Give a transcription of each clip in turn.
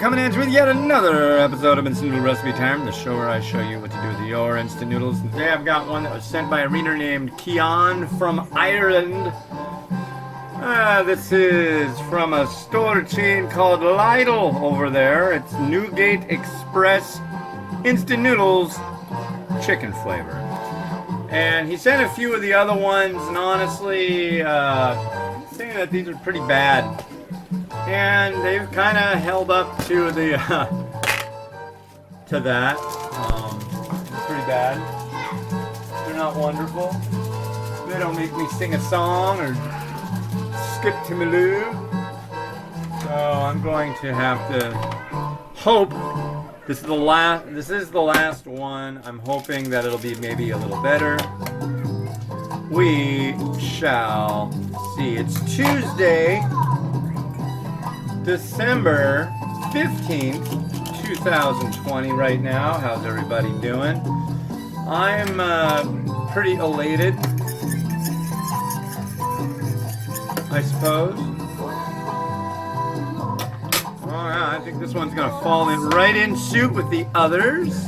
coming at you with yet another episode of Instant Noodle Recipe Time, the show where I show you what to do with your instant noodles. And today I've got one that was sent by a reader named Keon from Ireland. This is from a store chain called Lidl over there. It's Newgate Express Instant Noodles Chicken Flavor. And he sent a few of the other ones, and honestly, saying that these are pretty bad. And they've kind of held up to the to that. Pretty bad. They're not wonderful. They don't make me sing a song or skip to my loo. So I'm going to have to hope this is the last one. I'm hoping that it'll be maybe a little better. We shall see. It's Tuesday, December 15th, 2020 right now. How's everybody doing? I'm pretty elated, I suppose. Oh yeah, I think this one's gonna fall in right in suit with the others.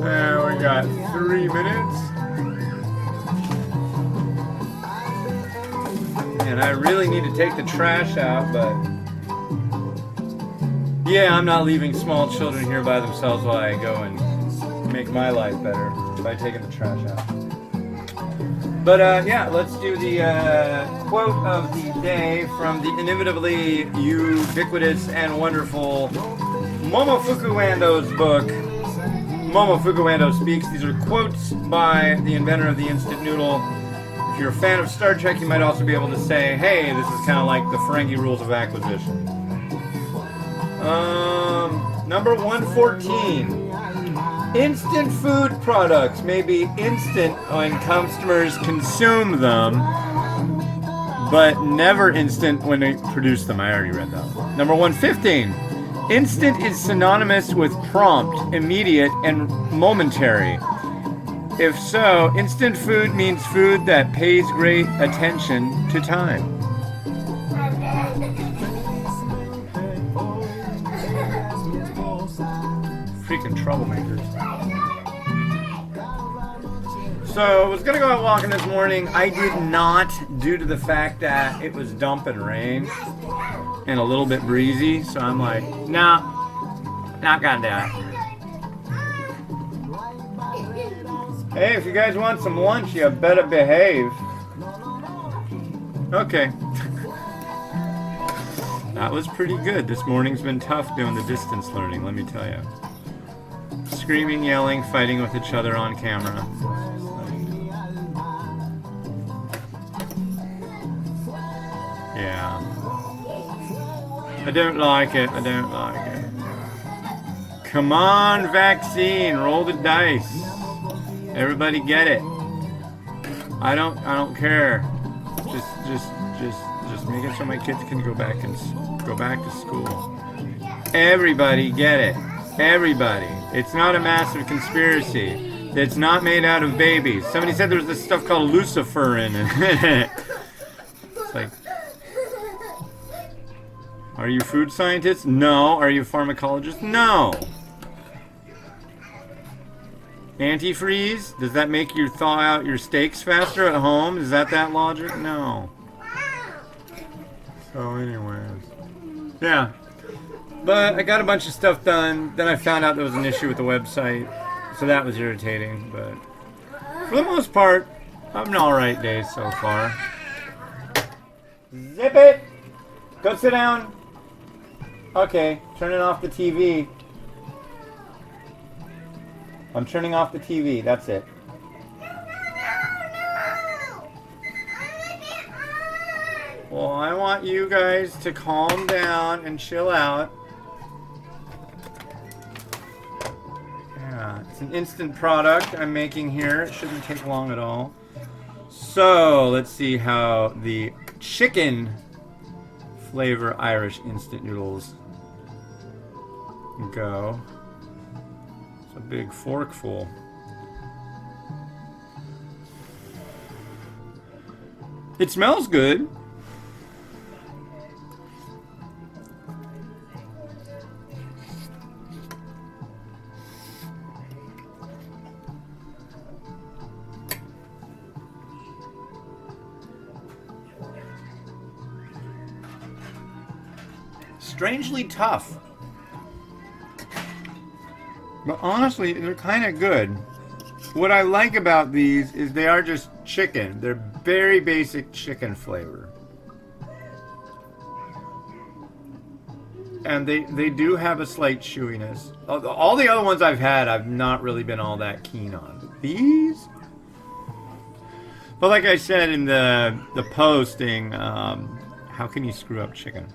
And we got 3 minutes. And I really need to take the trash out, but yeah, I'm not leaving small children here by themselves while I go and make my life better by taking the trash out. But yeah, let's do the quote of the day from the inimitably ubiquitous and wonderful Momofuku Ando's book, Momofuku Ando Speaks. These are quotes by the inventor of the instant noodle. If you're a fan of Star Trek, you might also be able to say, hey, this is kind of like the Ferengi rules of acquisition. Number 114. Instant food products may be instant when customers consume them, but never instant when they produce them. I already read that. Number 115. Instant is synonymous with prompt, immediate, and momentary. If so, instant food means food that pays great attention to time. Freaking troublemakers. So, I was gonna go out walking this morning. I did not, due to the fact that it was dumping rain and a little bit breezy. So I'm like, nah, not gonna do it. Hey, if you guys want some lunch, you better behave. Okay. That was pretty good. This morning's been tough doing the distance learning, let me tell you. Screaming, yelling, fighting with each other on camera. Yeah. I don't like it. I don't like it. Come on, vaccine. Roll the dice. Everybody get it. I don't care. Just making sure my kids can go back to school. Everybody get it. Everybody. It's not a massive conspiracy. It's not made out of babies. Somebody said there was this stuff called Lucifer in it. It's like, are you food scientists? No. Are you pharmacologists? No. Antifreeze? Does that make you thaw out your steaks faster at home? Is that logic? No. So anyways. Yeah. But I got a bunch of stuff done. Then I found out there was an issue with the website. So that was irritating. But for the most part, I'm an alright day so far. Zip it! Go sit down. Okay, turning off the TV. I'm turning off the TV, that's it. Well, I want you guys to calm down and chill out. Yeah, it's an instant product I'm making here. It shouldn't take long at all. So, let's see how the chicken flavor Irish instant noodles go. A big forkful. It smells good. strangely tough. But honestly, they're kind of good. What I like about these is they are just chicken. They're very basic chicken flavor. And they do have a slight chewiness. All the other ones I've had, I've not really been all that keen on. But these? But like I said in the posting, how can you screw up chicken?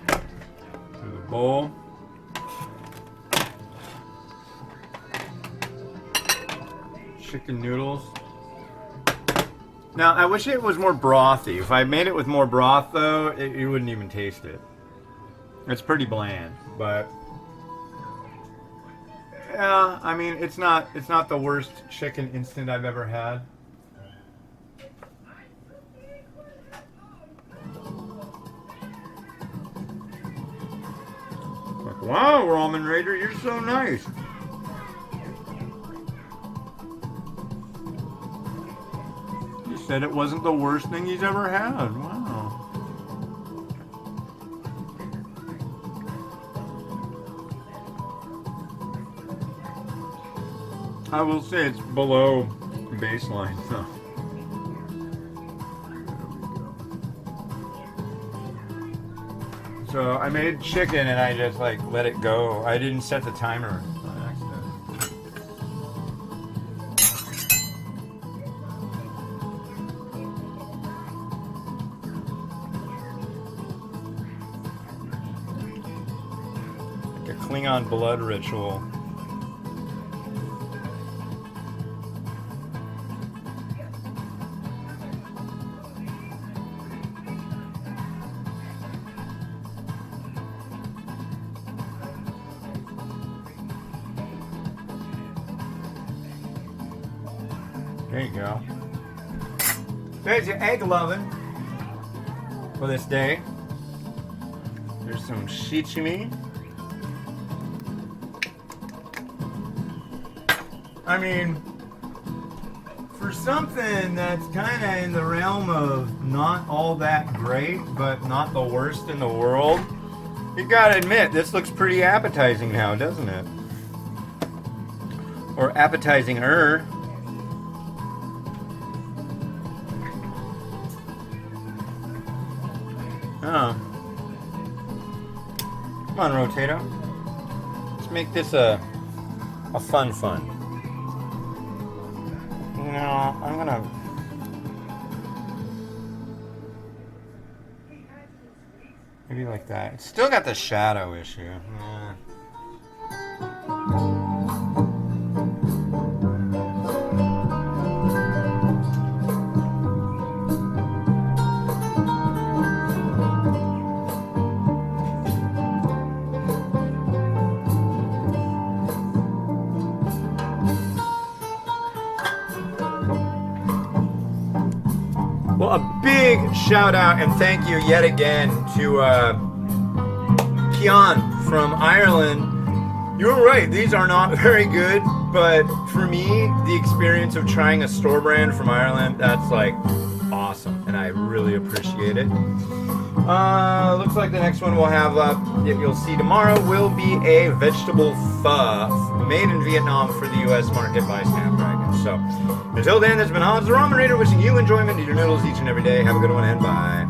There's a bowl. Chicken noodles. Now, I wish it was more brothy. If I made it with more broth, though, you wouldn't even taste it. It's pretty bland, but yeah, I mean, it's not the worst chicken instant I've ever had. Like, wow, Ramen Raider, you're so nice. Said it wasn't the worst thing he's ever had. Wow. I will say it's below baseline. So I made chicken and I just like let it go. I didn't set the timer. Klingon blood ritual. There you go. There's your egg loving for this day. There's some shichimi. I mean, for something that's kind of in the realm of not all that great, but not the worst in the world, you gotta admit, this looks pretty appetizing now, doesn't it? Or appetizing-er. Oh. Come on, Rotato. Let's make this a fun. No, I'm gonna... Maybe like that. It's still got the shadow issue. Yeah. Well, a big shout out and thank you yet again to Kian from Ireland. You're right, these are not very good, but for me, the experience of trying a store brand from Ireland, that's like awesome, and I really appreciate it. Looks like the next one we'll have up, you'll see tomorrow, will be a vegetable pho made in Vietnam for the U.S. market by Snapdragon. So, until then, this has been Hans the Ramen Raider wishing you enjoyment in your noodles each and every day. Have a good one and bye.